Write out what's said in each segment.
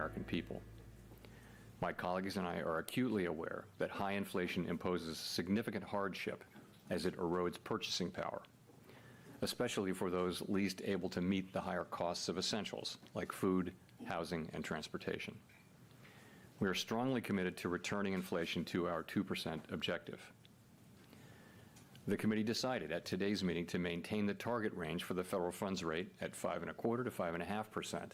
American people. My colleagues and I are acutely aware that high inflation imposes significant hardship as it erodes purchasing power, especially for those least able to meet the higher costs of essentials like food, housing, and transportation. We are strongly committed to returning inflation to our 2% objective. The committee decided at today's meeting to maintain the target range for the federal funds rate at 5.25% to 5.5%,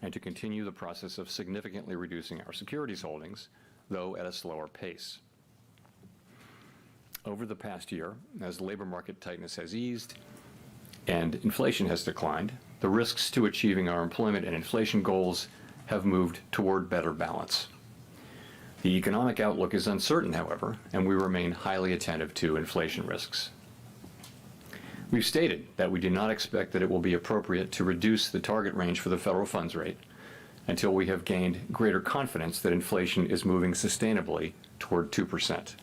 and to continue the process of significantly reducing our securities holdings, though at a slower pace. Over the past year, as labor market tightness has eased and inflation has declined, the risks to achieving our employment and inflation goals have moved toward better balance. The economic outlook is uncertain, however, and we remain highly attentive to inflation risks. We've stated that we do not expect that it will be appropriate to reduce the target range for the federal funds rate until we have gained greater confidence that inflation is moving sustainably toward 2%.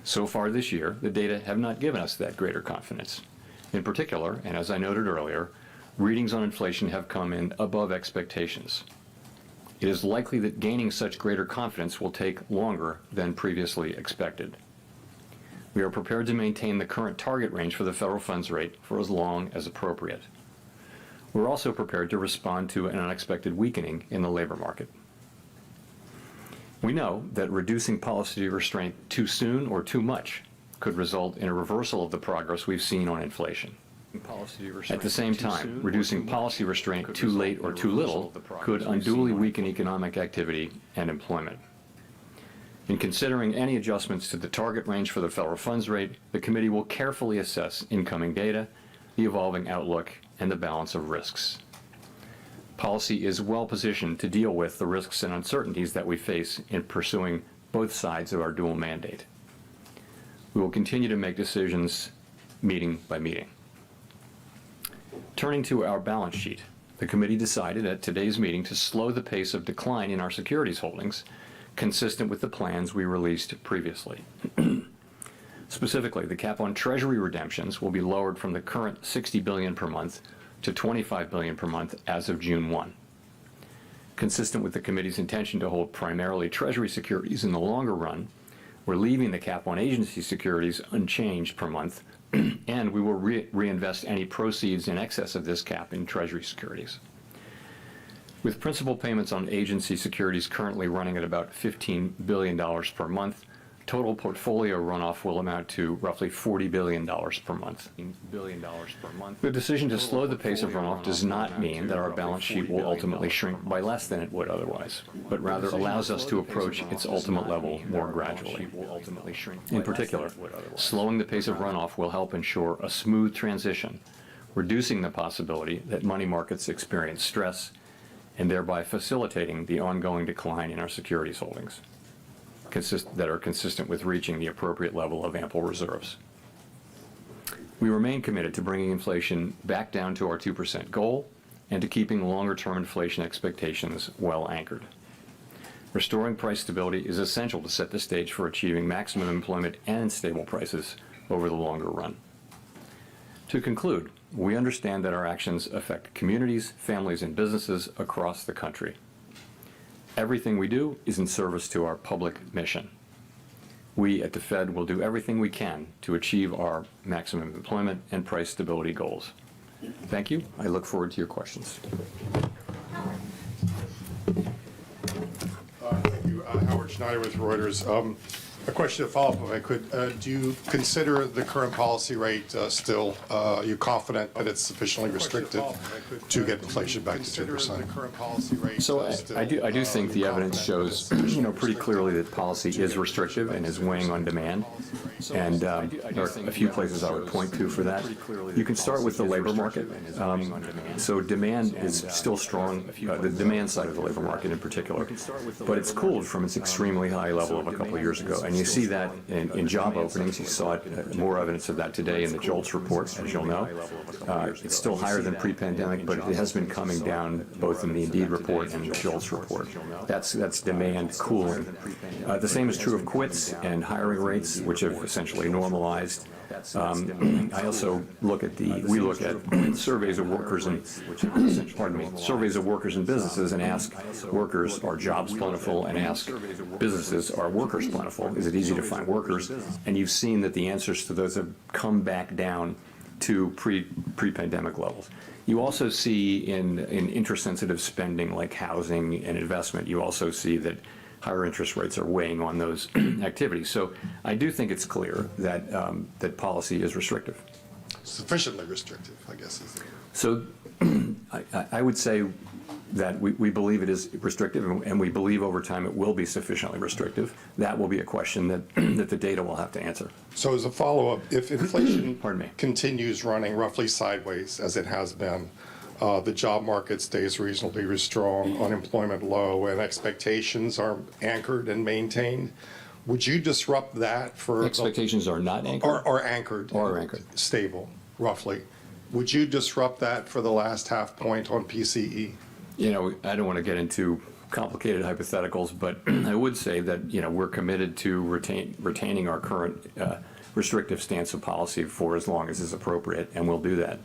So far this year, the data have not given us that greater confidence. In particular, and as I noted earlier, readings on inflation have come in above expectations. It is likely that gaining such greater confidence will take longer than previously expected. We are prepared to maintain the current target range for the federal funds rate for as long as appropriate. We're also prepared to respond to an unexpected weakening in the labor market. We know that reducing policy restraint too soon or too much could result in a reversal of the progress we've seen on inflation. At the same time, reducing policy restraint too late or too little could unduly weaken economic activity and employment. In considering any adjustments to the target range for the federal funds rate, the committee will carefully assess incoming data, the evolving outlook, and the balance of risks. Policy is well positioned to deal with the risks and uncertainties that we face in pursuing both sides of our dual mandate. We will continue to make decisions meeting by meeting. Turning to our balance sheet, the committee decided at today's meeting to slow the pace of decline in our securities holdings, consistent with the plans we released previously. Specifically, the cap on Treasury redemptions will be lowered from the current $60 billion per month to $25 billion per month as of June 1. Consistent with the committee's intention to hold primarily Treasury securities in the longer run, we're leaving the cap on agency securities unchanged per month, and we will reinvest any proceeds in excess of this cap in Treasury securities. With principal payments on agency securities currently running at about $15 billion per month, total portfolio runoff will amount to roughly $40 billion per month. The decision to slow the pace of runoff does not mean that our balance sheet will ultimately shrink by less than it would otherwise, but rather allows us to approach its ultimate level more gradually. In particular, slowing the pace of runoff will help ensure a smooth transition, reducing the possibility that money markets experience stress and thereby facilitating the ongoing decline in our securities holdings that are consistent with reaching the appropriate level of ample reserves. We remain committed to bringing inflation back down to our 2% goal and to keeping longer-term inflation expectations well anchored. Restoring price stability is essential to set the stage for achieving maximum employment and stable prices over the longer run. To conclude, we understand that our actions affect communities, families, and businesses across the country. Everything we do is in service to our public mission. We at the Fed will do everything we can to achieve our maximum employment and price stability goals. Thank you. I look forward to your questions. Thank you. Howard Schneider with Reuters. A question to follow up, if I could. Do you consider the current policy rate still, are you confident that it's sufficiently restricted to get inflation back to 2%? So I do think the evidence shows, pretty clearly that policy is restrictive and is weighing on demand. And there are a few places I would point to for that. You can start with the labor market. So demand is still strong, the demand side of the labor market in particular, but it's cooled from its extremely high level of a couple of years ago. And you see that in job openings. You saw more evidence of that today in the JOLTS report, as you'll know. It's still higher than pre-pandemic, but it has been coming down both in the Indeed report and the JOLTS report. That's demand cooling. The same is true of quits and hiring rates, which have essentially normalized. I also look at we look at surveys of workers and, surveys of workers and businesses and ask workers, are jobs plentiful, and ask businesses, are workers plentiful? Is it easy to find workers? And you've seen that the answers to those have come back down to pre-pandemic levels. You also see in interest-sensitive spending like housing and investment, you also see that higher interest rates are weighing on those activities. So I do think it's clear that that policy is restrictive. Sufficiently restrictive, I guess. So I would say that we believe it is restrictive, and we believe over time it will be sufficiently restrictive. That will be a question that, that the data will have to answer. So as a follow-up, if inflation Pardon me. continues running roughly sideways as it has been, the job market stays reasonably strong, unemployment low, and expectations are anchored and maintained, would you disrupt that for... Expectations are not anchored? Or anchored. Or anchored. Stable, roughly. Would you disrupt that for the last half point on PCE? You know, I don't want to get into complicated hypotheticals, but I would say that, you know, we're committed to retaining our current restrictive stance of policy for as long as is appropriate, and we'll do that.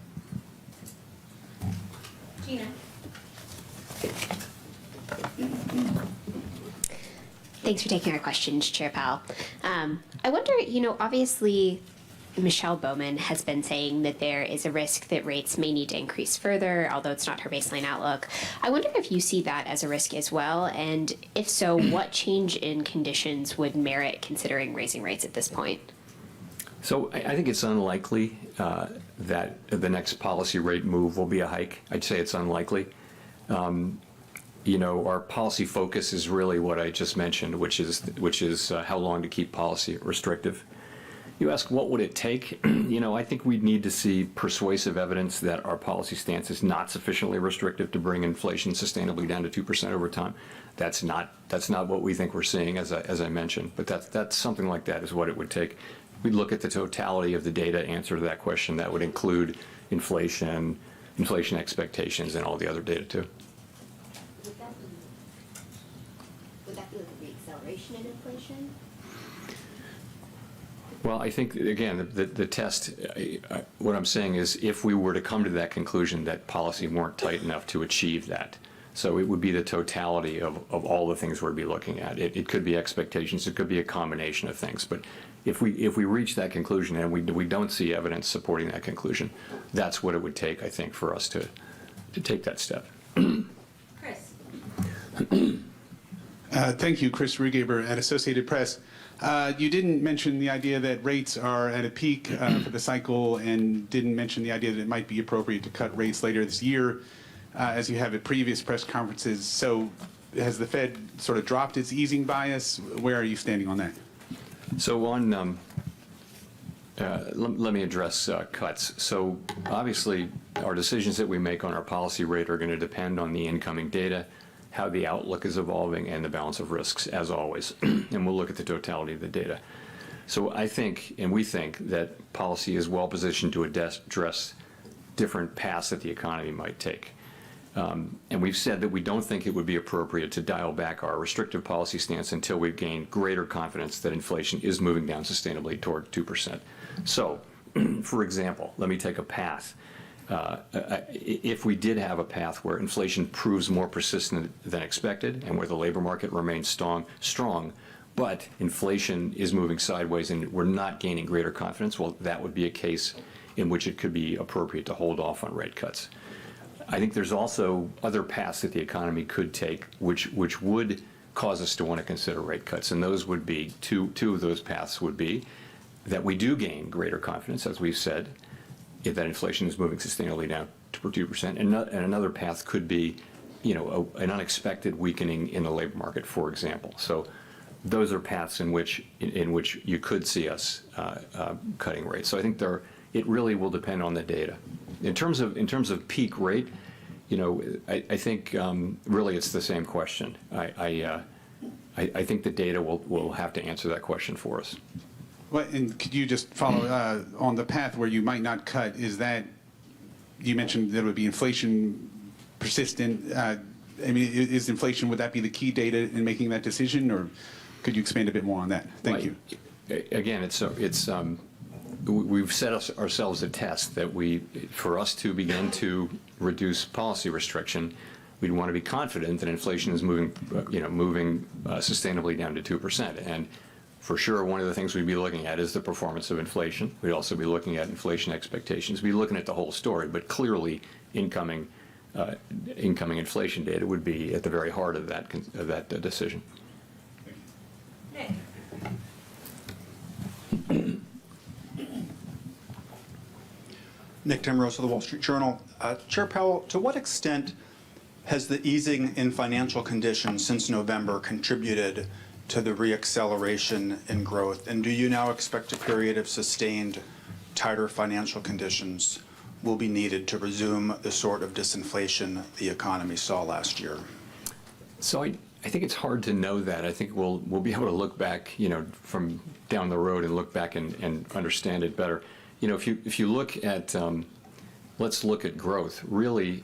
Gina. Thanks for taking our questions, Chair Powell. I wonder, you know, obviously Michelle Bowman has been saying that there is a risk that rates may need to increase further, although it's not her baseline outlook. I wonder if you see that as a risk as well, and if so, what change in conditions would merit considering raising rates at this point? So I think it's unlikely that the next policy rate move will be a hike. I'd say it's unlikely. You know, our policy focus is really what I just mentioned, which is how long to keep policy restrictive. You ask, what would it take? You know, I think we'd need to see persuasive evidence that our policy stance is not sufficiently restrictive to bring inflation sustainably down to 2% over time. That's not what we think we're seeing, as I mentioned. But that's something like that is what it would take. We'd look at the totality of the data, answer to that question. That would include inflation expectations, and all the other data too. Would that be like a reacceleration in inflation? Well, I think, again, the test, what I'm saying is if we were to come to that conclusion that policy weren't tight enough to achieve that, so it would be the totality of all the things we'd be looking at. It could be expectations, it could be a combination of things, but if we reach that conclusion and we don't see evidence supporting that conclusion, that's what it would take, I think, for us to take that step. Chris. Thank you, Chris Rugaber at Associated Press. You didn't mention the idea that rates are at a peak for the cycle, and didn't mention the idea that it might be appropriate to cut rates later this year, as you have at previous press conferences. So has the Fed sort of dropped its easing bias? Where are you standing on that? So on, let me address cuts. So obviously, our decisions that we make on our policy rate are going to depend on the incoming data, how the outlook is evolving, and the balance of risks, as always. And we'll look at the totality of the data. So I think, and we think, that policy is well positioned to address different paths that the economy might take. And we've said that we don't think it would be appropriate to dial back our restrictive policy stance until we've gained greater confidence that inflation is moving down sustainably toward 2%. So, for example, let me take a path. If we did have a path where inflation proves more persistent than expected and where the labor market remains strong, but inflation is moving sideways and we're not gaining greater confidence, well, that would be a case in which it could be appropriate to hold off on rate cuts. I think there's also other paths that the economy could take which would cause us to want to consider rate cuts, and those would be, two of those paths would be that we do gain greater confidence, as we've said, if that inflation is moving sustainably down to 2%, and another path could be, you know, an unexpected weakening in the labor market, for example. So those are paths in which you could see us cutting rates. So I think it really will depend on the data. In terms of peak rate, you know, I think really it's the same question. I think the data will have to answer that question for us. Well, and could you just follow on the path where you might not cut? Is that, you mentioned that it would be inflation persistent. I mean, is inflation, would that be the key data in making that decision, or could you expand a bit more on that? Thank you. Again, it's we've set ourselves a test that for us to begin to reduce policy restriction, we'd want to be confident that inflation is moving sustainably down to 2%. And for sure, one of the things we'd be looking at is the performance of inflation. We'd also be looking at inflation expectations. We'd be looking at the whole story, but clearly incoming inflation data would be at the very heart of that decision. Nick. Nick Timrose of the Wall Street Journal. Chair Powell, to what extent has the easing in financial conditions since November contributed to the reacceleration in growth? And do you now expect a period of sustained tighter financial conditions will be needed to resume the sort of disinflation the economy saw last year? So I think it's hard to know that. I think we'll be able to look back, from down the road and look back and understand it better. If you look at, let's look at growth. Really,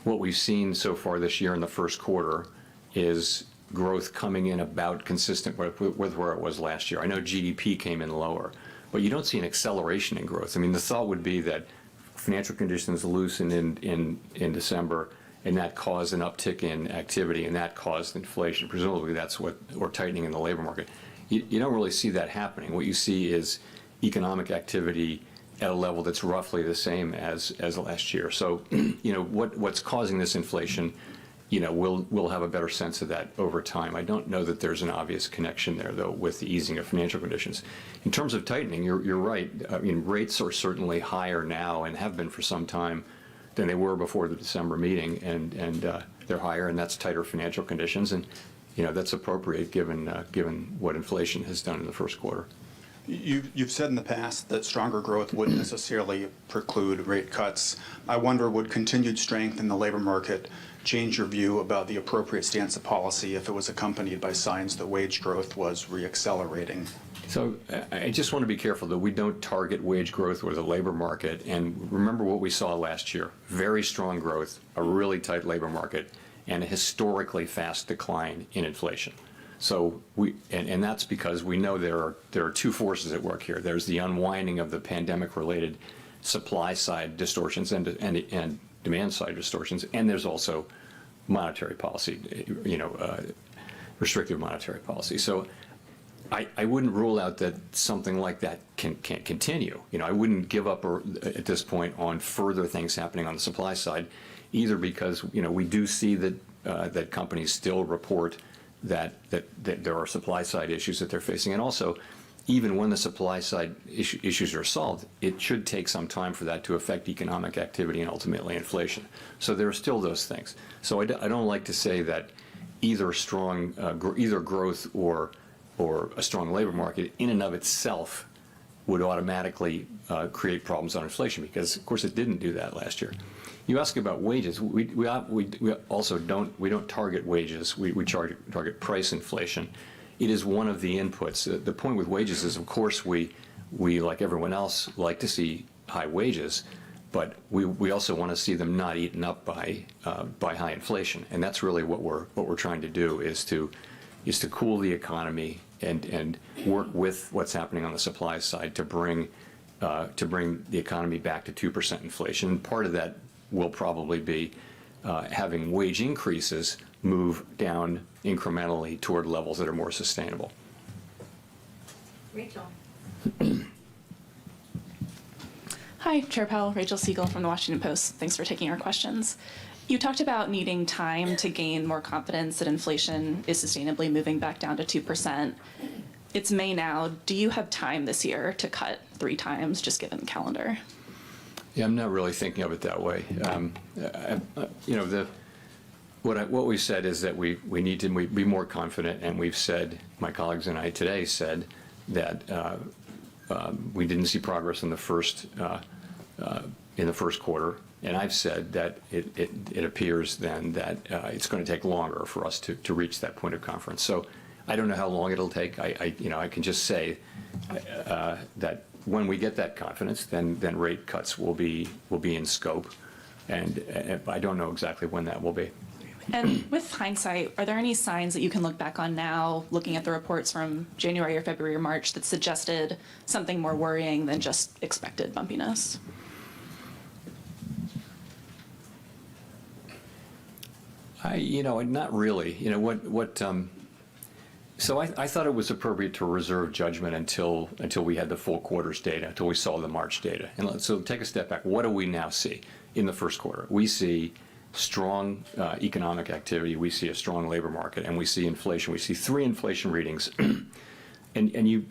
what we've seen so far this year in the first quarter is growth coming in about consistent with where it was last year. I know GDP came in lower, but you don't see an acceleration in growth. I mean, the thought would be that financial conditions loosened in December, and that caused an uptick in activity, and that caused inflation. Presumably, that's or tightening in the labor market. You don't really see that happening. What you see is economic activity at a level that's roughly the same as last year. So, what's causing this inflation, we'll have a better sense of that over time. I don't know that there's an obvious connection there, though, with the easing of financial conditions. In terms of tightening, you're right. I mean, rates are certainly higher now and have been for some time than they were before the December meeting, and they're higher, and that's tighter financial conditions, and that's appropriate given what inflation has done in the first quarter. You've said in the past that stronger growth wouldn't necessarily preclude rate cuts. I wonder, would continued strength in the labor market change your view about the appropriate stance of policy if it was accompanied by signs that wage growth was reaccelerating? So I just want to be careful that we don't target wage growth or the labor market. And remember what we saw last year: very strong growth, a really tight labor market, and a historically fast decline in inflation. So and that's because we know there are two forces at work here. There's the unwinding of the pandemic-related supply side distortions and demand side distortions, and there's also monetary policy, restrictive monetary policy. So I wouldn't rule out that something like that can't continue. I wouldn't give up at this point on further things happening on the supply side, either because we do see that companies still report that there are supply side issues that they're facing, and also, even when the supply side issues are solved, it should take some time for that to affect economic activity and ultimately inflation. So there are still those things. So I don't like to say that either growth or a strong labor market in and of itself would automatically create problems on inflation, because of course it didn't do that last year. You ask about wages. We also don't target wages. We target price inflation. It is one of the inputs. The point with wages is, of course, we like everyone else like to see high wages, but we also want to see them not eaten up by high inflation. And that's really what we're trying to do, is to cool the economy and work with what's happening on the supply side to bring the economy back to 2% inflation. And part of that will probably be having wage increases move down incrementally toward levels that are more sustainable. Rachel. Hi, Chair Powell. Rachel Siegel from the Washington Post. Thanks for taking our questions. You talked about needing time to gain more confidence that inflation is sustainably moving back down to 2%. It's May now. Do you have time this year to cut 3 times, just given the calendar? Yeah, I'm not really thinking of it that way. What we said is that we need to be more confident, and we've said, my colleagues and I today said, that we didn't see progress in the first quarter, and I've said that it appears then that it's going to take longer for us to reach that point of confidence. So I don't know how long it'll take. I can just say that when we get that confidence, then rate cuts will be in scope, and I don't know exactly when that will be. And with hindsight, are there any signs that you can look back on now, looking at the reports from January or February or March, that suggested something more worrying than just expected bumpiness? Not really. So I thought it was appropriate to reserve judgment until we had the full quarter's data, until we saw the March data. And so take a step back. What do we now see in the first quarter? We see strong economic activity. We see a strong labor market, and we see inflation. We see 3 inflation readings.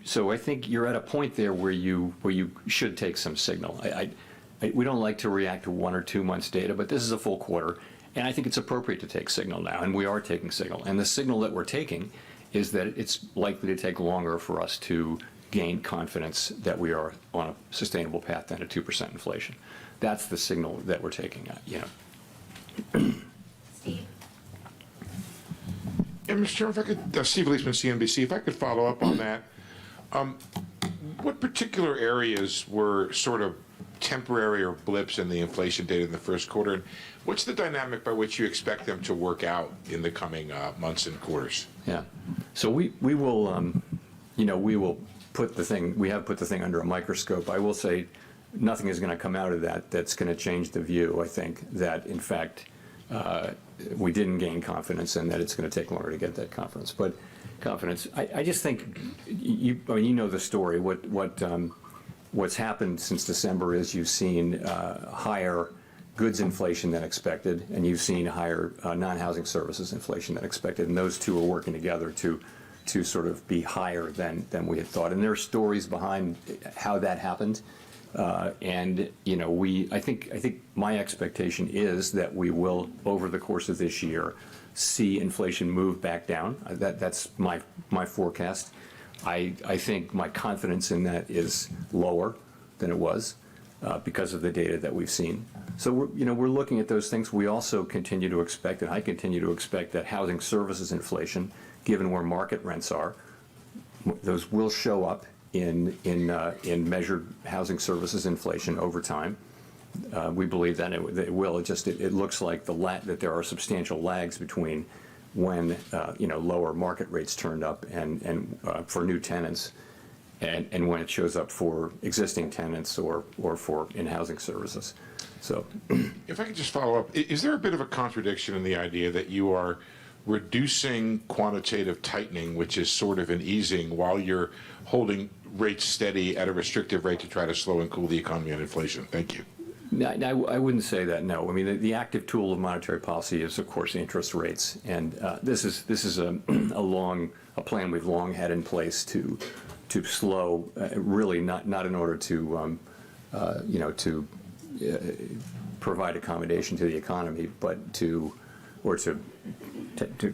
So I think you're at a point there where you should take some signal. We don't like to react to 1 or 2 months' data, but this is a full quarter, and I think it's appropriate to take signal now, and we are taking signal. And the signal that we're taking is that it's likely to take longer for us to gain confidence that we are on a sustainable path down to 2% inflation. That's the signal that we're taking. Steve? Yeah, Mr. Chairman, if I could, Steve Leisman, CNBC, if I could follow up on that. What particular areas were sort of temporary or blips in the inflation data in the first quarter? And what's the dynamic by which you expect them to work out in the coming months and quarters? Yeah. So we will, we will put the thing, we have put the thing under a microscope. I will say nothing is going to come out of that that's going to change the view, I think, that in fact we didn't gain confidence and that it's going to take longer to get that confidence. But confidence, I just think, you know the story. What's happened since December is you've seen higher goods inflation than expected, and you've seen higher non-housing services inflation than expected, and those two are working together to sort of be higher than we had thought. And there are stories behind how that happened, and I think my expectation is that we will, over the course of this year, see inflation move back down. That's my forecast. I think my confidence in that is lower than it was because of the data that we've seen. So we're looking at those things. We also continue to expect, and I continue to expect, that housing services inflation, given where market rents are, those will show up in measured housing services inflation over time. We believe that it will. It looks like that there are substantial lags between when lower market rates turned up and for new tenants, and when it shows up for existing tenants or for in-housing services. So, if I could just follow up, is there a bit of a contradiction in the idea that you are reducing quantitative tightening, which is sort of an easing, while you're holding rates steady at a restrictive rate to try to slow and cool the economy and inflation? Thank you. I wouldn't say that, no. I mean, the active tool of monetary policy is, of course, interest rates, and this is a plan we've long had in place to slow, really not in order to provide accommodation to the economy, but to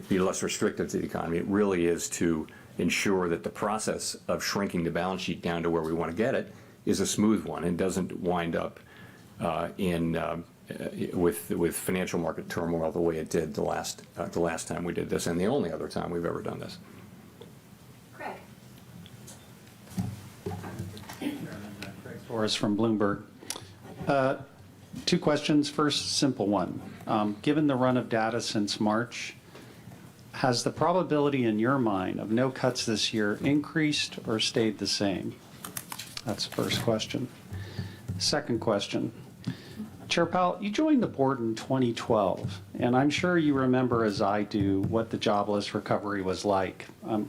be less restrictive to the economy. It really is to ensure that the process of shrinking the balance sheet down to where we want to get it is a smooth one and doesn't wind up with financial market turmoil the way it did the last time we did this, and the only other time we've ever done this. Craig? Craig Forrest from Bloomberg. 2 questions. First, simple one. Given the run of data since March, has the probability in your mind of no cuts this year increased or stayed the same? That's the first question. Second question. Chair Powell, you joined the board in 2012, and I'm sure you remember, as I do, what the jobless recovery was like.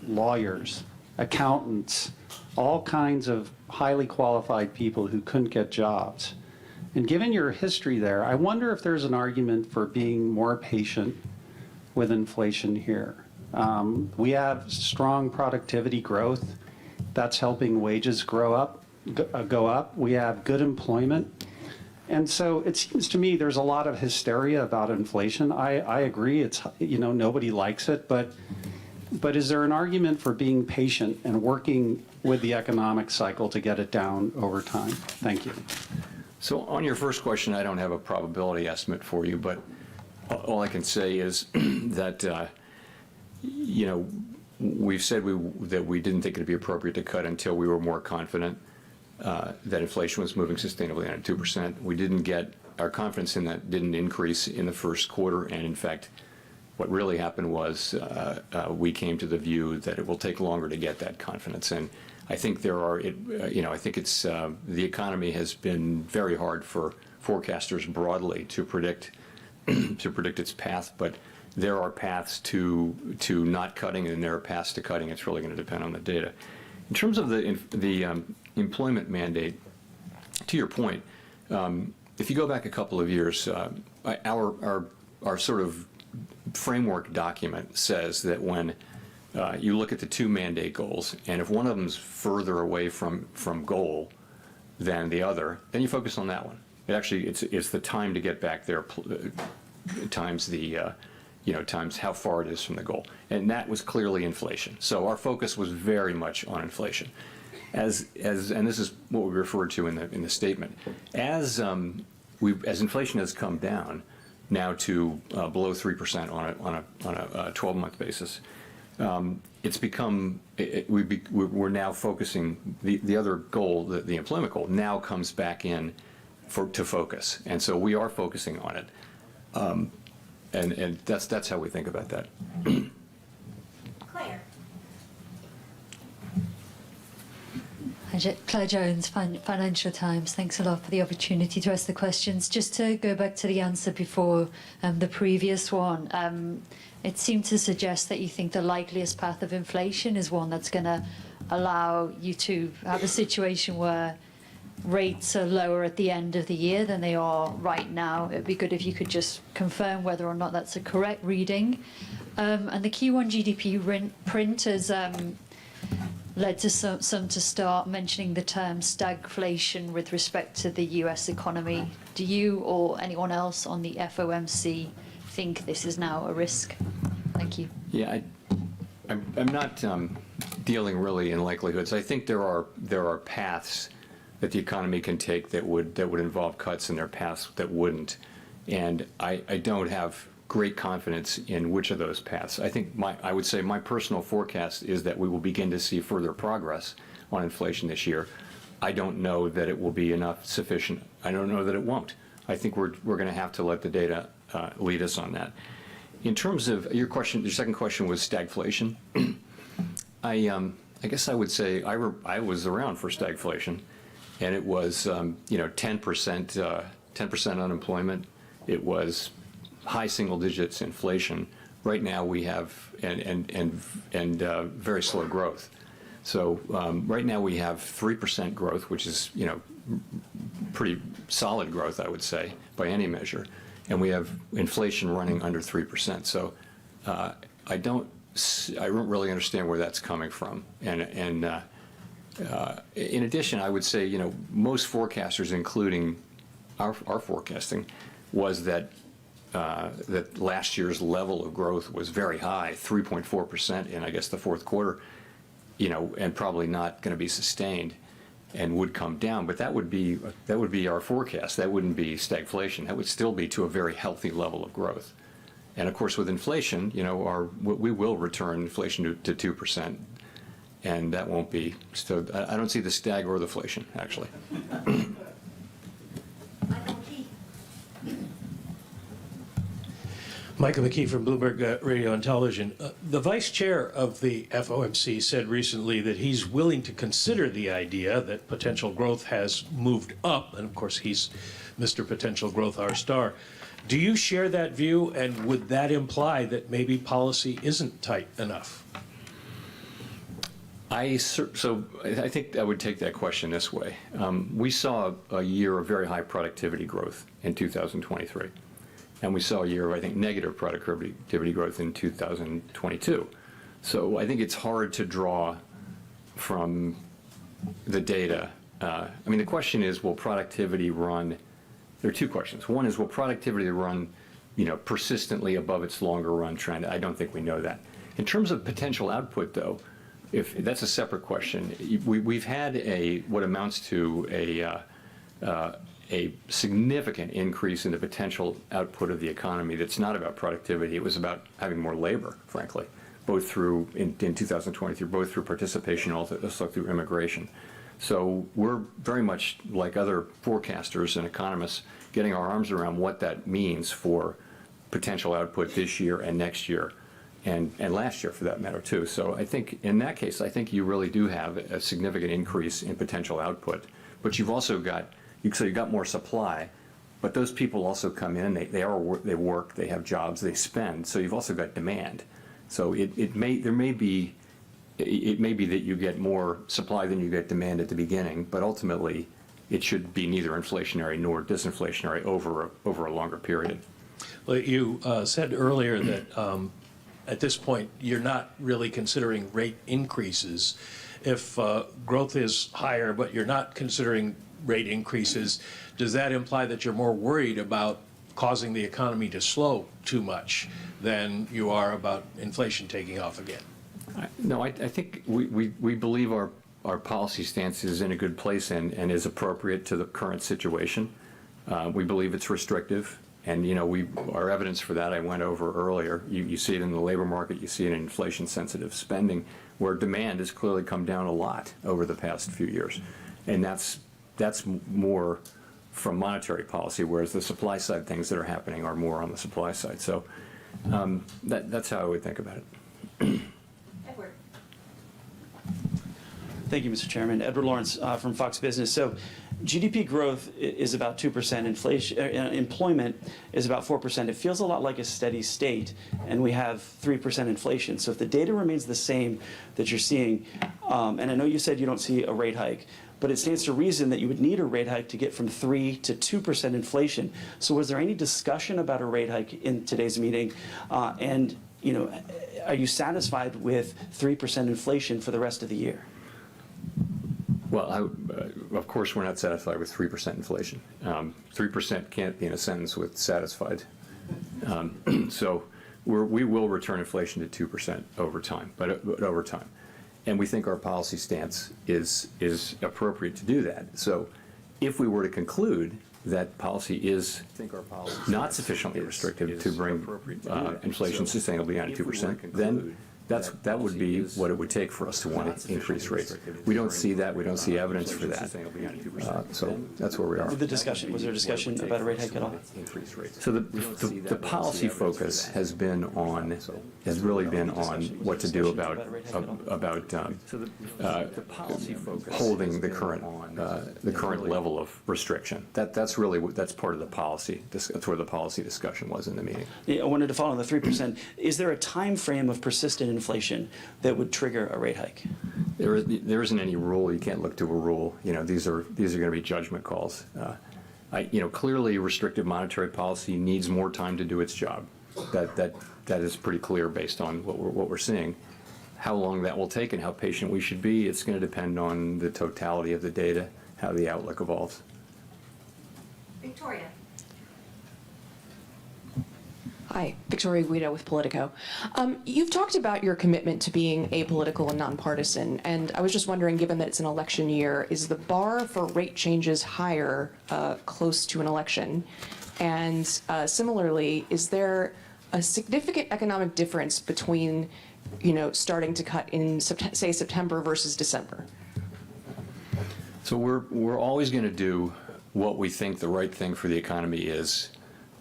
Lawyers, accountants, all kinds of highly qualified people who couldn't get jobs. And given your history there, I wonder if there's an argument for being more patient with inflation here. We have strong productivity growth. That's helping wages go up. We have good employment. And so it seems to me there's a lot of hysteria about inflation. I agree, it's, nobody likes it, but is there an argument for being patient and working with the economic cycle to get it down over time? Thank you. So on your first question, I don't have a probability estimate for you, but all I can say is that, we've said that we didn't think it would be appropriate to cut until we were more confident that inflation was moving sustainably on 2%. Our confidence in that didn't increase in the first quarter, and in fact, What really happened was we came to the view that it will take longer to get that confidence. And I think I think it's the economy has been very hard for forecasters broadly to predict its path, but there are paths to not cutting, and there are paths to cutting. It's really going to depend on the data. In terms of the employment mandate, to your point, if you go back a couple of years, our sort of framework document says that when you look at the two mandate goals, and if one of them's further away from goal than the other, then you focus on that one. It's the time to get back there times the times how far it is from the goal, and that was clearly inflation. So our focus was very much on inflation, and this is what we referred to in the statement. As inflation has come down now to below 3% on a 12-month basis, it's become we're now focusing the other goal, the employment goal, now comes back in to focus, and so we are focusing on it. And that's how we think about that. Claire. Claire Jones, Financial Times. Thanks a lot for the opportunity to ask the questions. Just to go back to the answer before the previous one, it seemed to suggest that you think the likeliest path of inflation is one that's going to allow you to have a situation where rates are lower at the end of the year than they are right now. It'd be good if you could just confirm whether or not that's a correct reading. And the Q1 GDP print has led to some to start mentioning the term stagflation with respect to the US economy. Do you or anyone else on the FOMC think this is now a risk? Thank you. Yeah, I'm not dealing really in likelihoods. I think there are paths that the economy can take that would involve cuts, and there are paths that wouldn't. And I don't have great confidence in which of those paths. I think I would say my personal forecast is that we will begin to see further progress on inflation this year. I don't know that it will be sufficient. I don't know that it won't. I think we're going to have to let the data lead us on that. In terms of your question, your second question was stagflation. I guess I would say I was around for stagflation. And it was, 10% unemployment. It was high single digits inflation. Right now we have and very slow growth. So right now we have 3% growth, which is pretty solid growth, I would say, by any measure. And we have inflation running under 3%. So I don't really understand where that's coming from. In addition, I would say, most forecasters, including our forecasting, was that last year's level of growth was very high, 3.4% in, I guess, the fourth quarter, and probably not going to be sustained and would come down. But that would be our forecast. That wouldn't be stagflation. That would still be to a very healthy level of growth. And of course, with inflation, we will return inflation to 2%. And that won't be, so I don't see the stag or the inflation, actually. Michael McKee from Bloomberg Radio and Television. The vice chair of the FOMC said recently that he's willing to consider the idea that potential growth has moved up, and of course he's Mr. Potential Growth, our star. Do you share that view, and would that imply that maybe policy isn't tight enough? So I think I would take that question this way. We saw a year of very high productivity growth in 2023. And we saw a year of, I think, negative productivity growth in 2022. So I think it's hard to draw from the data. The question is, will productivity run? There are two questions. One is, will productivity run, persistently above its longer run trend? I don't think we know that. In terms of potential output, though, if that's a separate question. We've had what amounts to a significant increase in the potential output of the economy that's not about productivity. It was about having more labor, frankly, both through, in 2023, both through participation and also through immigration. So we're very much like other forecasters and economists getting our arms around what that means for potential output this year and next year, and last year for that matter too. So I think in that case, I think you really do have a significant increase in potential output, but you've also got, so you've got more supply, but those people also come in, they work, they have jobs, they spend, so you've also got demand. So it may be that you get more supply than you get demand at the beginning, but ultimately it should be neither inflationary nor disinflationary over a longer period. Well, you said earlier that at this point, you're not really considering rate increases. If growth is higher, but you're not considering rate increases, does that imply that you're more worried about causing the economy to slow too much than you are about inflation taking off again? No, I think we believe our policy stance is in a good place and is appropriate to the current situation. We believe it's restrictive, and our evidence for that I went over earlier. You see it in the labor market, you see it in inflation-sensitive spending, where demand has clearly come down a lot over the past few years, and that's more from monetary policy, whereas the supply side things that are happening are more on the supply side. So that's how I would think about it. Edward. Thank you, Mr. Chairman. Edward Lawrence from Fox Business. So GDP growth is about 2%. Inflation, employment is about 4%. It feels a lot like a steady state, and we have 3% inflation. So if the data remains the same that you're seeing, and I know you said you don't see a rate hike, but it stands to reason that you would need a rate hike to get from 3 to 2% inflation. So was there any discussion about a rate hike in today's meeting? And are you satisfied with 3% inflation for the rest of the year? Well, of course, we're not satisfied with 3% inflation. 3% can't be in a sentence with satisfied. So we will return inflation to 2% over time, but over time. And we think our policy stance is appropriate to do that. So if we were to conclude that policy is not sufficiently restrictive to bring inflation sustainably down to 2%, then that would be what it would take for us to want to increase rates. We don't see that. We don't see evidence for that. So that's where we are. Was there a discussion about a rate hike at all? So the policy focus has really been on what to do about holding the current level of restriction. That's part of the policy. That's where the policy discussion was in the meeting. Yeah, I wanted to follow on the 3%. Is there a time frame of persistent inflation that would trigger a rate hike? There isn't any rule. You can't look to a rule. These are going to be judgment calls. Clearly, restrictive monetary policy needs more time to do its job. That is pretty clear based on what we're seeing. How long that will take and how patient we should be, it's going to depend on the totality of the data, how the outlook evolves. Victoria. Hi, Victoria Guido with Politico. You've talked about your commitment to being apolitical and nonpartisan, and I was just wondering, given that it's an election year, is the bar for rate changes higher close to an election? And similarly, is there a significant economic difference between, starting to cut in, say, September versus December? So we're always going to do what we think the right thing for the economy is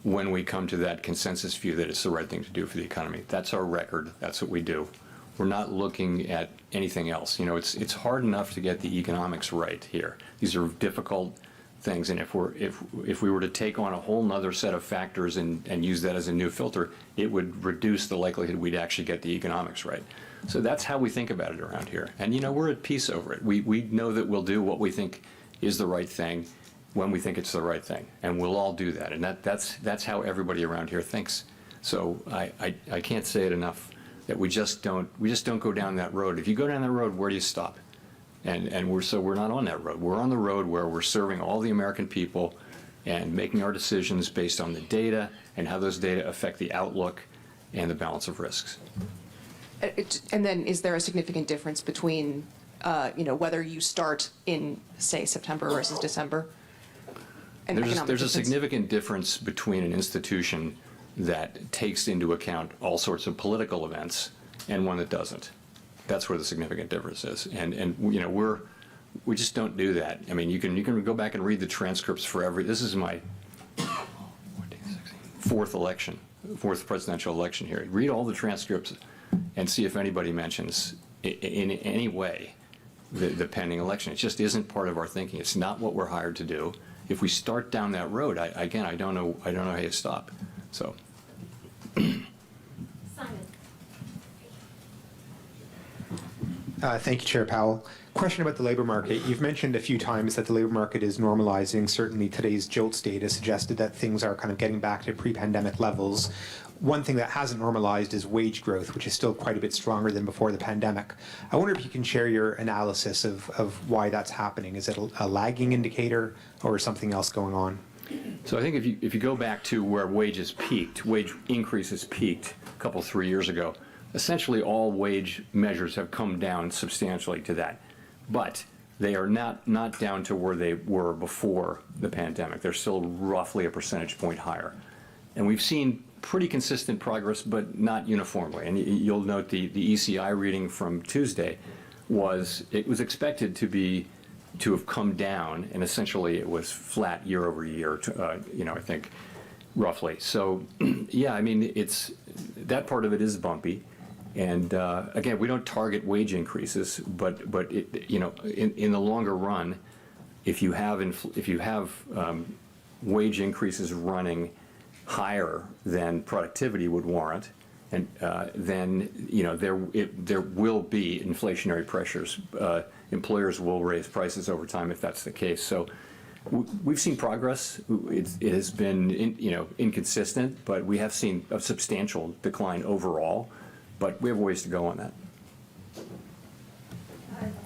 when we come to that consensus view that it's the right thing to do for the economy. That's our record. That's what we do. We're not looking at anything else. It's hard enough to get the economics right here. These are difficult things, and if we were to take on a whole nother set of factors and use that as a new filter, it would reduce the likelihood we'd actually get the economics right. So that's how we think about it around here. And we're at peace over it. We know that we'll do what we think is the right thing when we think it's the right thing, and we'll all do that, and that's how everybody around here thinks. So I can't say it enough that we just don't go down that road. If you go down that road, where do you stop? And we're not on that road. We're on the road where we're serving all the American people and making our decisions based on the data and how those data affect the outlook and the balance of risks. And then is there a significant difference between, whether you start in, say, September versus December? There's a significant difference between an institution that takes into account all sorts of political events and one that doesn't. That's where the significant difference is. And we just don't do that. I mean, you can go back and read the transcripts for this is my fourth election. fourth presidential election here. Read all the transcripts and see if anybody mentions in any way the pending election. It just isn't part of our thinking. It's not what we're hired to do. If we start down that road, I don't know how you stop. So. Thank you, Chair Powell. Question about the labor market. You've mentioned a few times that the labor market is normalizing. Certainly today's JOLTS data suggested that things are kind of getting back to pre-pandemic levels. One thing that hasn't normalized is wage growth, which is still quite a bit stronger than before the pandemic. I wonder if you can share your analysis of why that's happening. Is it a lagging indicator or something else going on? So I think if you go back to where wages peaked, wage increases peaked a couple, 3 years ago, essentially all wage measures have come down substantially to that. But they are not down to where they were before the pandemic. They're still roughly a percentage point higher. And we've seen pretty consistent progress, but not uniformly. And you'll note the ECI reading from Tuesday was expected to have come down, and essentially it was flat year over year, I think, roughly. So, yeah, I mean, that part of it is bumpy. And again, we don't target wage increases, but in the longer run, if you have wage increases running higher than productivity would warrant, and then there will be inflationary pressures. Employers will raise prices over time if that's the case. So we've seen progress. It has been inconsistent, but we have seen a substantial decline overall. But we have ways to go on that.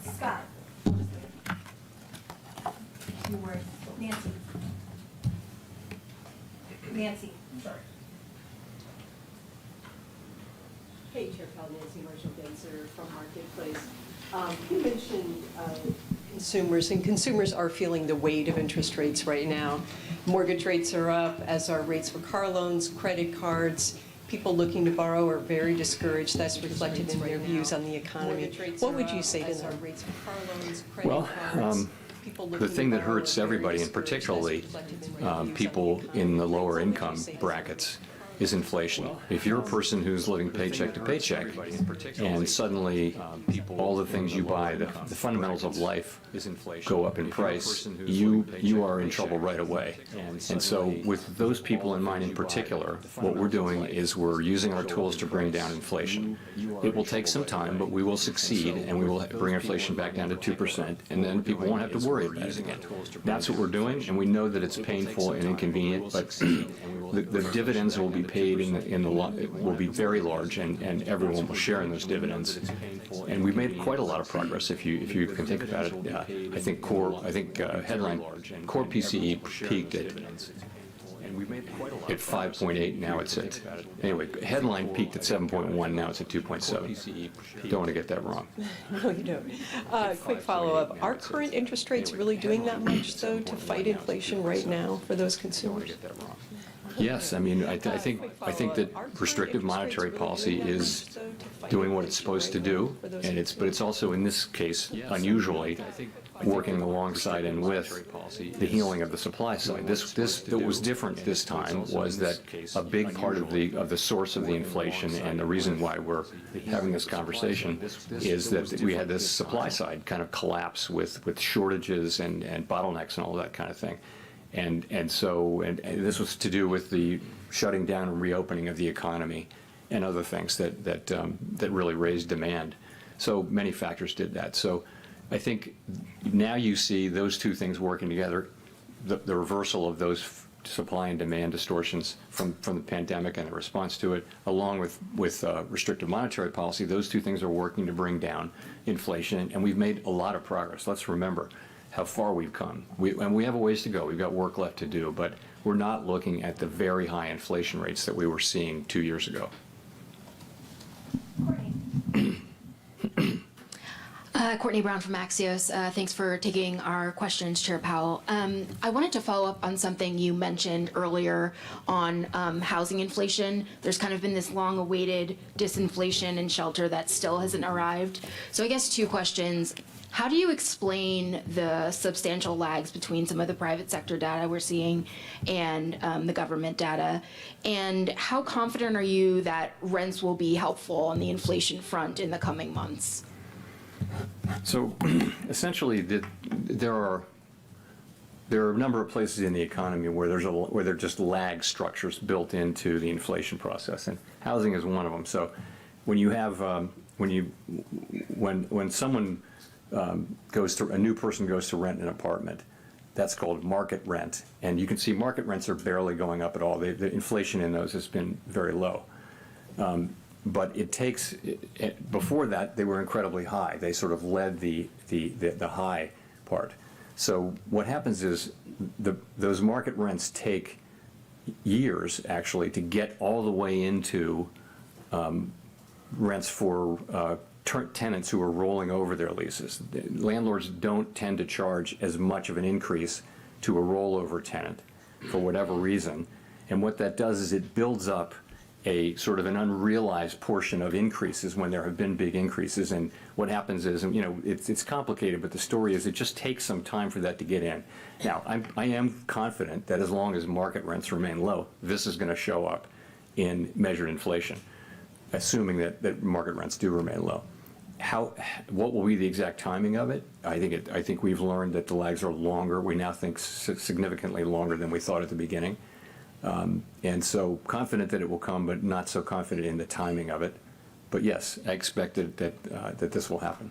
Scott. You were Nancy. Nancy, sorry. Hey, Chair Powell, Nancy Marshall-Genzer from Marketplace. You mentioned consumers, and consumers are feeling the weight of interest rates right now. Mortgage rates are up, as are rates for car loans, credit cards. People looking to borrow are very discouraged. That's reflected in their views on the economy. What would you say to them? Well, the thing that hurts everybody, and particularly people in the lower income brackets, is inflation. If you're a person who's living paycheck to paycheck, and suddenly all the things you buy, the fundamentals of life go up in price, you are in trouble right away. And so with those people in mind in particular, what we're doing is we're using our tools to bring down inflation. It will take some time, but we will succeed, and we will bring inflation back down to 2%, and then people won't have to worry about it again. That's what we're doing, and we know that it's painful and inconvenient, but the dividends will be paid will be very large, and everyone will share in those dividends. And we've made quite a lot of progress if you can think about it. I think headline core PCE peaked at 5.8. Now it's at headline peaked at 7.1. Now it's at 2.7. Don't want to get that wrong. No, you don't. Quick follow-up. Are current interest rates really doing that much, though, to fight inflation right now for those consumers? Yes, I mean, I think that restrictive monetary policy is doing what it's supposed to do, and it's also in this case unusually working alongside and with the healing of the supply side. That was different this time was that a big part of the source of the inflation and the reason why we're having this conversation is that we had this supply side kind of collapse with shortages and bottlenecks and all that kind of thing. And so this was to do with the shutting down and reopening of the economy and other things that really raised demand. So many factors did that. So I think now you see those two things working together, the reversal of those supply and demand distortions from the pandemic and the response to it, along with restrictive monetary policy. Those two things are working to bring down inflation, and we've made a lot of progress. Let's remember how far we've come. And we have a ways to go. We've got work left to do, but we're not looking at the very high inflation rates that we were seeing 2 years ago. Courtney Brown from Axios. Thanks for taking our questions, Chair Powell. I wanted to follow up on something you mentioned earlier on housing inflation. There's kind of been this long-awaited disinflation in shelter that still hasn't arrived. So I guess two questions. How do you explain the substantial lags between some of the private sector data we're seeing and the government data? And how confident are you that rents will be helpful on the inflation front in the coming months? So essentially, there are a number of places in the economy where where there are just lag structures built into the inflation process, and housing is one of them. So when you have when someone a new person goes to rent an apartment, that's called market rent, and you can see market rents are barely going up at all. The inflation in those has been very low. But it takes, before that, they were incredibly high. They sort of led the high part. So what happens is those market rents take years, actually, to get all the way into rents for tenants who are rolling over their leases. Landlords don't tend to charge as much of an increase to a rollover tenant for whatever reason. And what that does is it builds up a sort of an unrealized portion of increases when there have been big increases. And what happens is, it's complicated, but the story is it just takes some time for that to get in. Now, I am confident that as long as market rents remain low, this is going to show up in measured inflation, assuming that market rents do remain low. What will be the exact timing of it? I think we've learned that the lags are longer. We now think significantly longer than we thought at the beginning. And so confident that it will come, but not so confident in the timing of it. But yes, I expect that this will happen.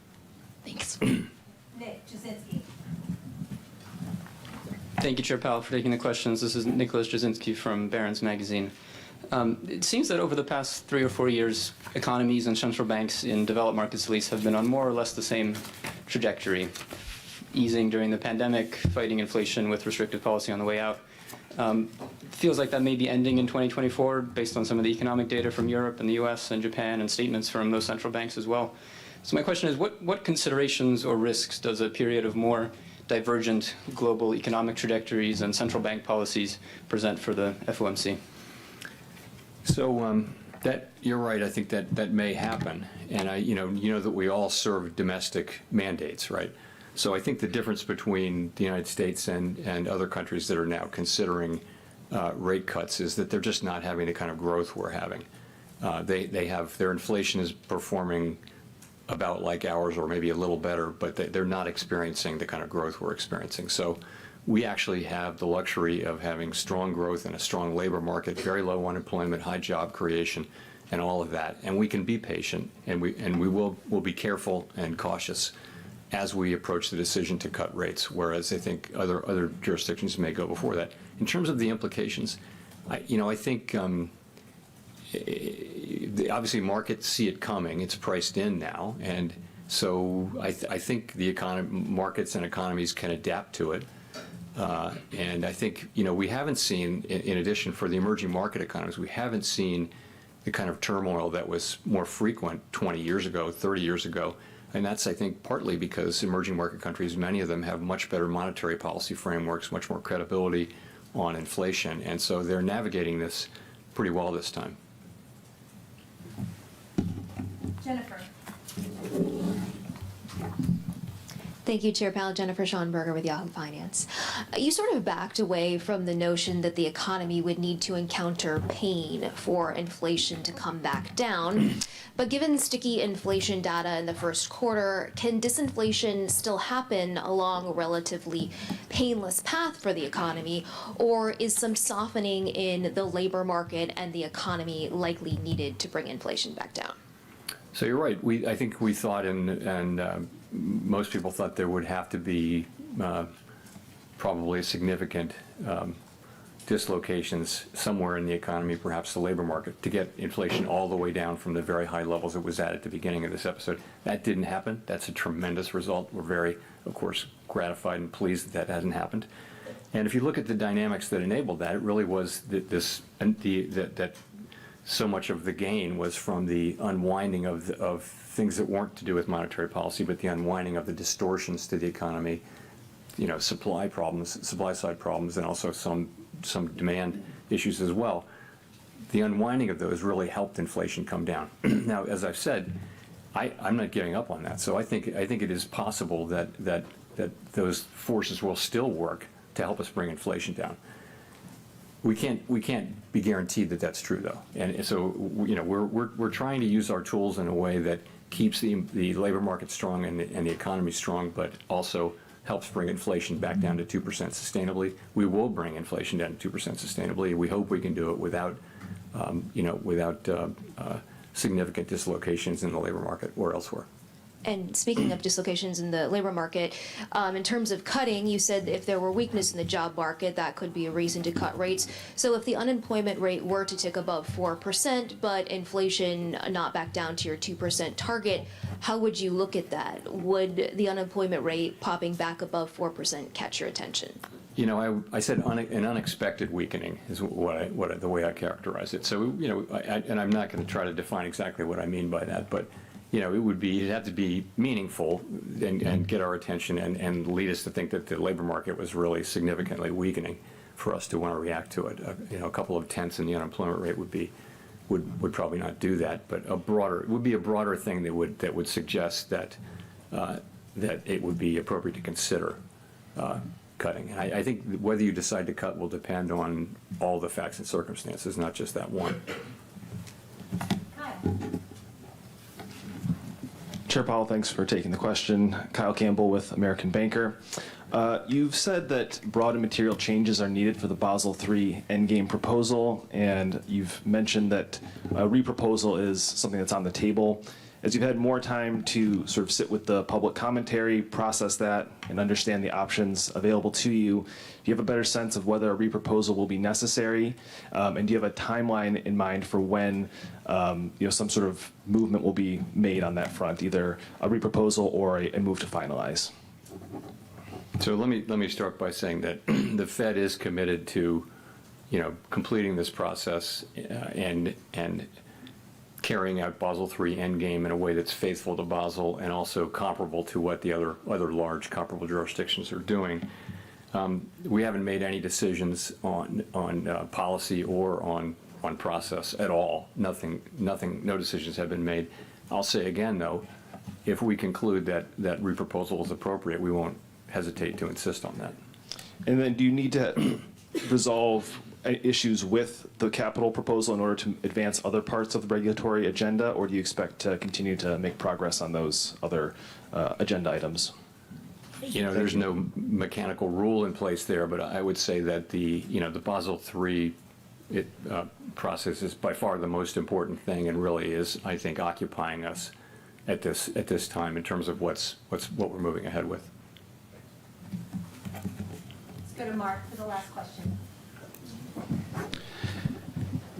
Thanks. Nick Jasinski. Thank you, Chair Powell, for taking the questions. This is Nicholas Jasinski from Barron's Magazine. It seems that over the past 3 or 4 years, economies and central banks in developed markets at least have been on more or less the same trajectory, easing during the pandemic, fighting inflation with restrictive policy on the way out. Feels like that may be ending in 2024 based on some of the economic data from Europe and the US and Japan and statements from those central banks as well. So my question is, what considerations or risks does a period of more divergent global economic trajectories and central bank policies present for the FOMC? So you're right. I think that may happen, and you know that we all serve domestic mandates, right? So I think the difference between the United States and other countries that are now considering rate cuts is that they're just not having the kind of growth we're having. Their inflation is performing about like ours, or maybe a little better, but they're not experiencing the kind of growth we're experiencing. So we actually have the luxury of having strong growth and a strong labor market, very low unemployment, high job creation, and all of that. And we can be patient, and we'll be careful and cautious as we approach the decision to cut rates, whereas I think other jurisdictions may go before that. In terms of the implications, I think obviously markets see it coming. It's priced in now, and so I think the markets and economies can adapt to it. And I think we haven't seen, in addition, for the emerging market economies, we haven't seen the kind of turmoil that was more frequent 20 years ago, 30 years ago. And that's, I think, partly because emerging market countries, many of them have much better monetary policy frameworks, much more credibility on inflation. And so they're navigating this pretty well this time. Jennifer. Thank you, Chair Powell. Jennifer Schonberger with Yahoo Finance. You sort of backed away from the notion that the economy would need to encounter pain for inflation to come back down. But given sticky inflation data in the first quarter, can disinflation still happen along a relatively painless path for the economy, or is some softening in the labor market and the economy likely needed to bring inflation back down? So you're right. I think we thought, and most people thought there would have to be probably significant dislocations somewhere in the economy, perhaps the labor market, to get inflation all the way down from the very high levels it was at the beginning of this episode. That didn't happen. That's a tremendous result. We're very, of course, gratified and pleased that hasn't happened. And if you look at the dynamics that enabled that, it really was that so much of the gain was from the unwinding of things that weren't to do with monetary policy, but the unwinding of the distortions to the economy, supply side problems, and also some demand issues as well. The unwinding of those really helped inflation come down. Now, as I've said, I'm not giving up on that. So I think it is possible that those forces will still work to help us bring inflation down. We can't be guaranteed that that's true, though. And so we're trying to use our tools in a way that keeps the labor market strong and the economy strong, but also helps bring inflation back down to 2% sustainably. We will bring inflation down to 2% sustainably. We hope we can do it without significant dislocations in the labor market or elsewhere. And speaking of dislocations in the labor market, in terms of cutting, you said if there were weakness in the job market, that could be a reason to cut rates. So if the unemployment rate were to tick above 4%, but inflation not back down to your 2% target, how would you look at that? Would the unemployment rate popping back above 4% catch your attention? I said an unexpected weakening is the way I characterize it. So, and I'm not going to try to define exactly what I mean by that, but it'd have to be meaningful and get our attention and lead us to think that the labor market was really significantly weakening for us to want to react to it. A couple of tenths in the unemployment rate would probably not do that, but it would be a broader thing that would suggest that it would be appropriate to consider cutting. And I think whether you decide to cut will depend on all the facts and circumstances, not just that one. Chair Powell, thanks for taking the question. Kyle Campbell with American Banker. You've said that broad and material changes are needed for the Basel III endgame proposal, and you've mentioned that a reproposal is something that's on the table. As you've had more time to sort of sit with the public commentary, process that, and understand the options available to you, do you have a better sense of whether a reproposal will be necessary? And do you have a timeline in mind for when some sort of movement will be made on that front, either a reproposal or a move to finalize? So let me start by saying that the Fed is committed to, completing this process and carrying out Basel III endgame in a way that's faithful to Basel and also comparable to what the other large comparable jurisdictions are doing. We haven't made any decisions on policy or on process at all. No decisions have been made. I'll say again, though, if we conclude that reproposal is appropriate, we won't hesitate to insist on that. And then do you need to resolve issues with the capital proposal in order to advance other parts of the regulatory agenda, or do you expect to continue to make progress on those other agenda items? There's no mechanical rule in place there, but I would say that the Basel III process is by far the most important thing, and really is, I think, occupying us at this time in terms of what we're moving ahead with. Let's go to Mark for the last question.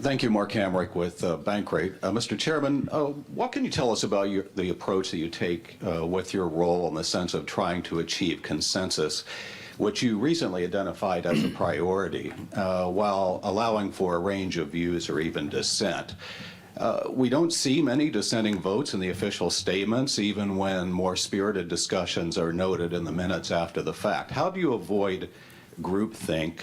Thank you, Mark Hamrick with Bankrate. Mr. Chairman, what can you tell us about the approach that you take with your role in the sense of trying to achieve consensus, which you recently identified as a priority, while allowing for a range of views or even dissent? We don't see many dissenting votes in the official statements, even when more spirited discussions are noted in the minutes after the fact. How do you avoid groupthink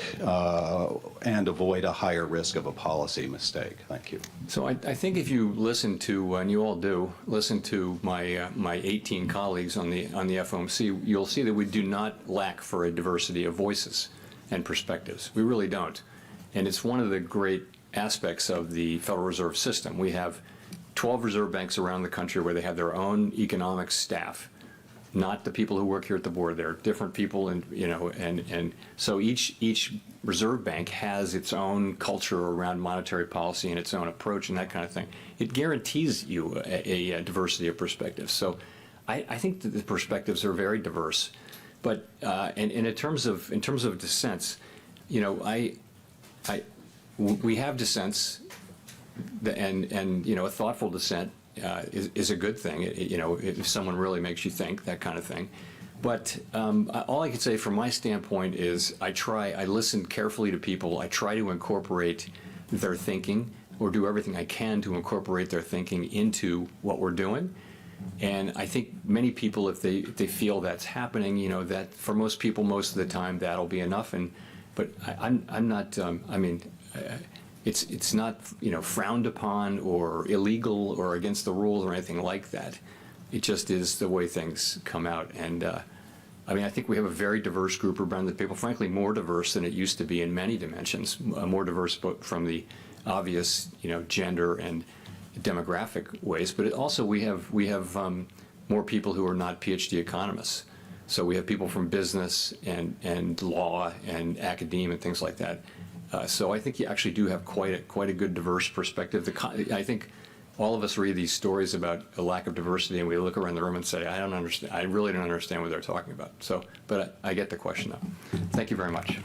and avoid a higher risk of a policy mistake? Thank you. So I think if you listen to, and you all do, listen to my 18 colleagues on the FOMC, you'll see that we do not lack for a diversity of voices and perspectives. We really don't. And it's one of the great aspects of the Federal Reserve System. We have 12 reserve banks around the country where they have their own economic staff, not the people who work here at the board. They're different people, and so each reserve bank has its own culture around monetary policy and its own approach and that kind of thing. It guarantees you a diversity of perspectives. So I think that the perspectives are very diverse, but and in terms of dissents, we have dissents, and a thoughtful dissent is a good thing. If someone really makes you think, that kind of thing. But all I can say from my standpoint is I listen carefully to people. I try to incorporate their thinking or do everything I can to incorporate their thinking into what we're doing. And I think many people, if they feel that's happening, that for most people, most of the time, that'll be enough. But I'm not. It's not frowned upon or illegal or against the rules or anything like that. It just is the way things come out. And I think we have a very diverse group around the people. Frankly, more diverse than it used to be in many dimensions. More diverse from the obvious, gender and demographic ways, but also we have more people who are not PhD economists. So we have people from business and law and academia and things like that. So I think you actually do have quite a good diverse perspective. I think all of us read these stories about a lack of diversity, and we look around the room and say, I don't understand. I really don't understand what they're talking about. So, but I get the question though. Thank you very much.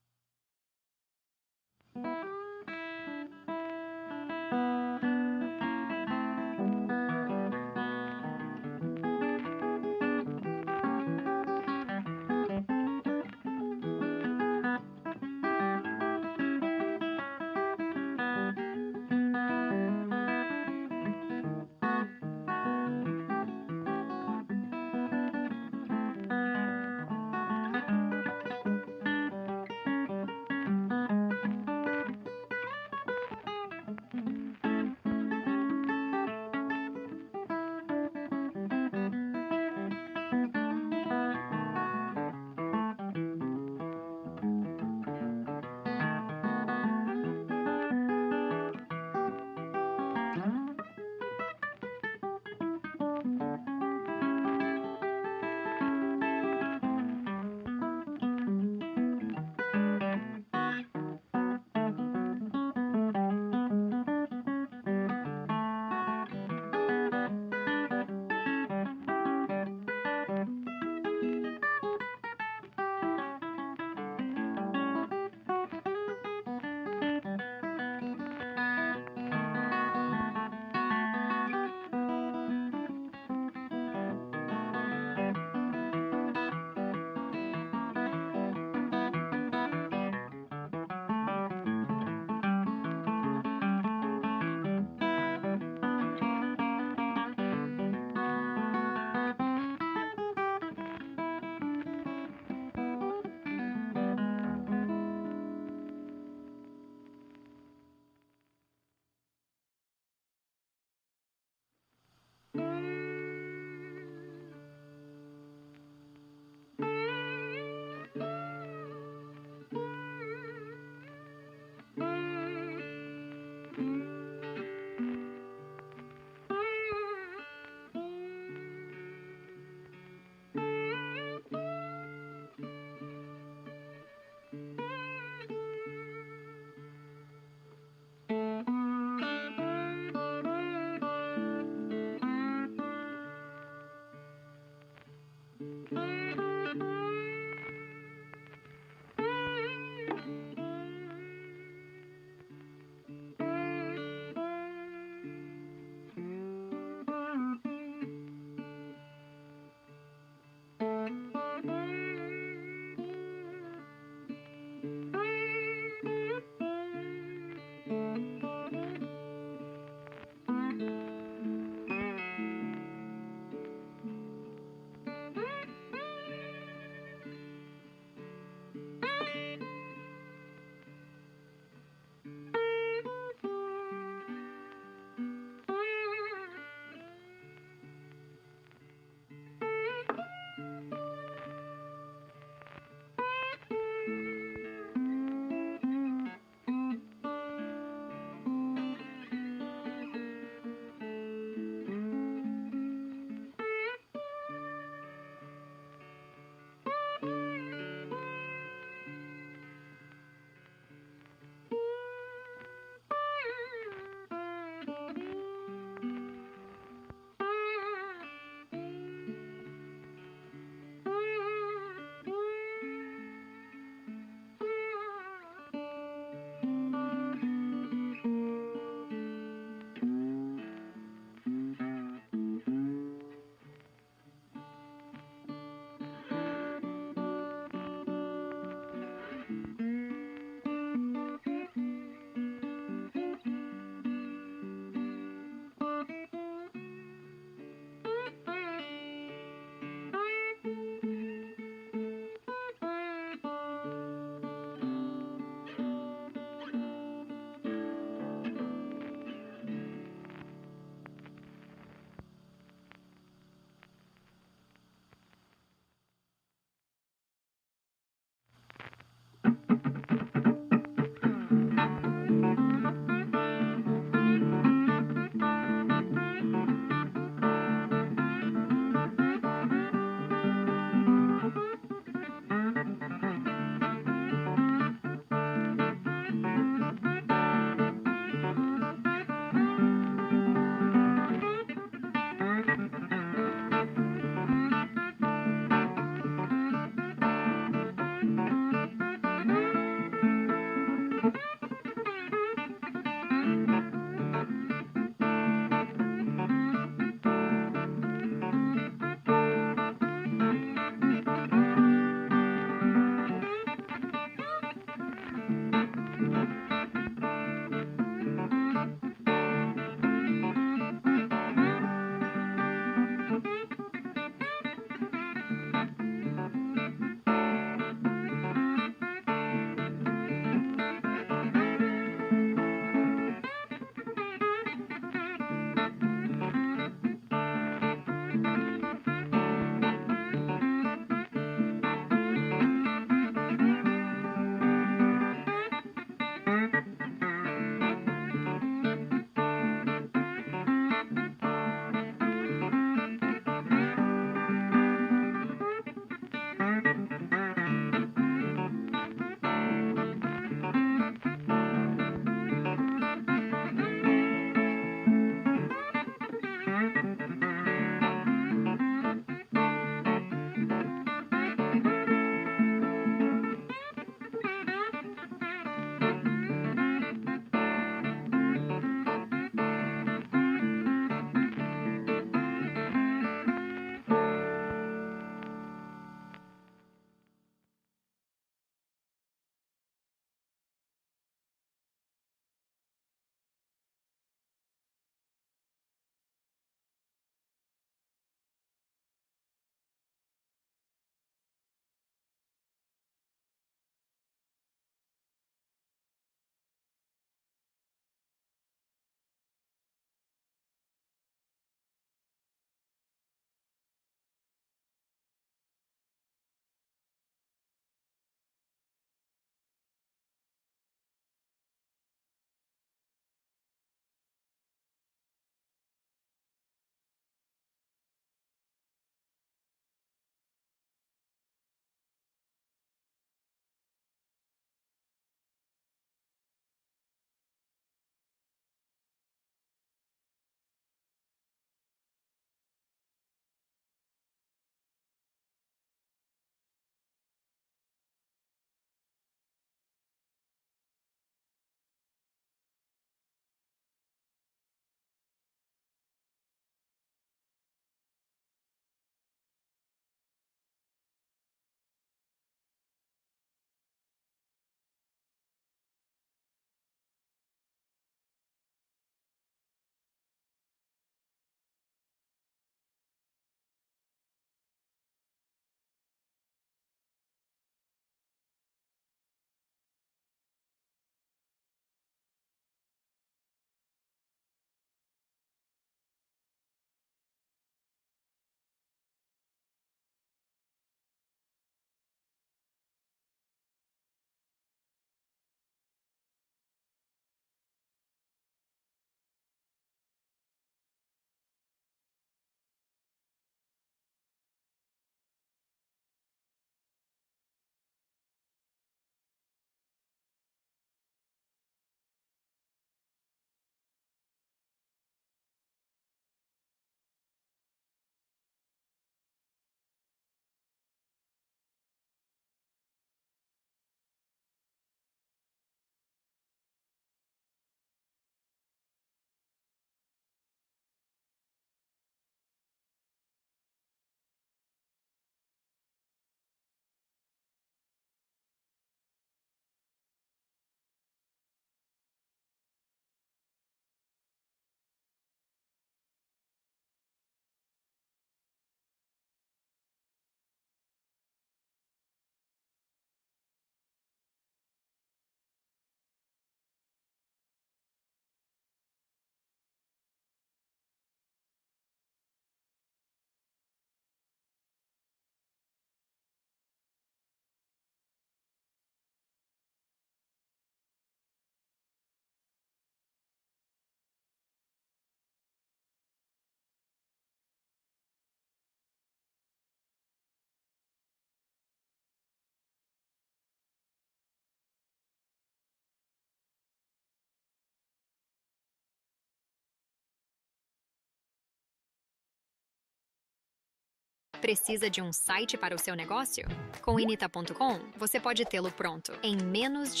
Precisa de um site para o seu negócio? Com inita.com, você pode tê-lo pronto em menos de...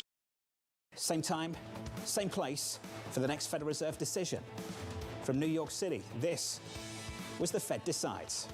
Same time, same place for the next Federal Reserve decision. From New York City, this was the Fed Decides.